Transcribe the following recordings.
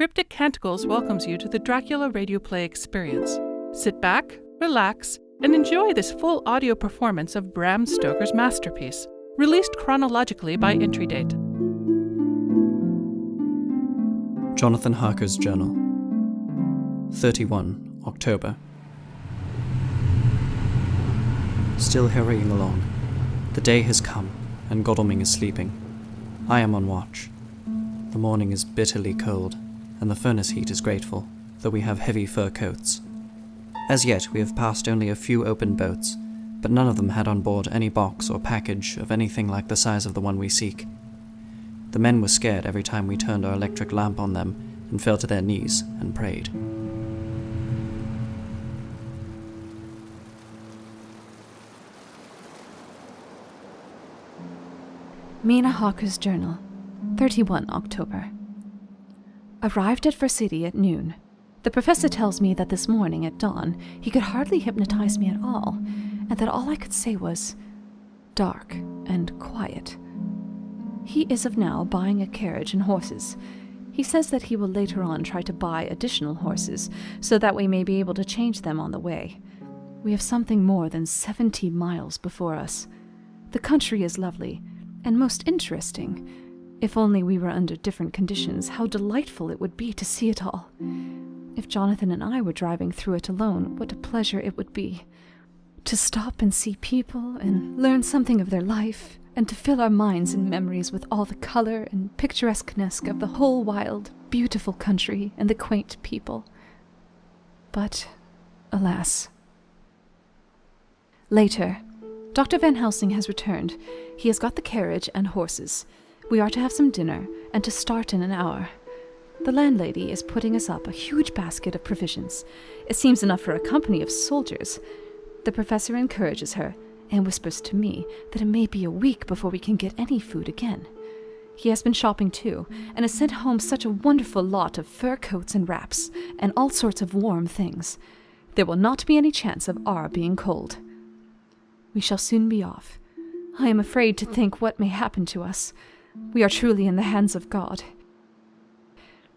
Cryptic Canticles welcomes you to the Dracula radio play experience. Sit back, relax, and enjoy this full audio performance of Bram Stoker's masterpiece, released chronologically by entry date. Jonathan Harker's Journal, 31 October. Still hurrying along. The day has come, and Godalming is sleeping. I am on watch. The morning is bitterly cold, and the furnace heat is grateful, though we have heavy fur coats. As yet, we have passed only a few open boats, but none of them had on board any box or package of anything like the size of the one we seek. The men were scared every time we turned our electric lamp on them and fell to their knees and prayed. Mina Harker's Journal, 31 October. Arrived at Versity at noon. The professor tells me that this morning at dawn he could hardly hypnotize me at all, and that all I could say was, dark and quiet. He is of now buying a carriage and horses. He says that he will later on try to buy additional horses, so that we may be able to change them on the way. We have something more than 70 miles before us. The country is lovely, and most interesting. If only we were under different conditions, how delightful it would be to see it all. If Jonathan and I were driving through it alone, what a pleasure it would be. To stop and see people, and learn something of their life, and to fill our minds and memories with all the color and picturesqueness of the whole wild, beautiful country and the quaint people. But, alas. Later, Dr. Van Helsing has returned. He has got the carriage and horses. We are to have some dinner, and to start in an hour. The landlady is putting us up a huge basket of provisions. It seems enough for a company of soldiers. The professor encourages her, and whispers to me that it may be a week before we can get any food again. He has been shopping too, and has sent home such a wonderful lot of fur coats and wraps, and all sorts of warm things. There will not be any chance of our being cold. We shall soon be off. I am afraid to think what may happen to us. We are truly in the hands of God.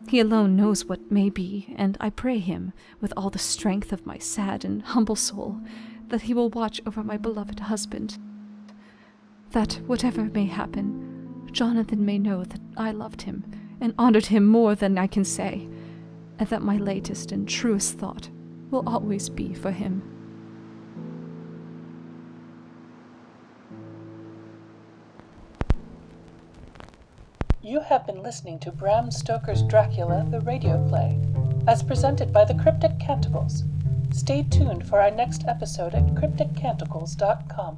He alone knows what may be, and I pray him, with all the strength of my sad and humble soul, that he will watch over my beloved husband. That, whatever may happen, Jonathan may know that I loved him, and honored him more than I can say, and that my latest and truest thought will always be for him. You have been listening to Bram Stoker's Dracula, the radio play, as presented by the Cryptic Canticles. Stay tuned for our next episode at crypticcanticles.com.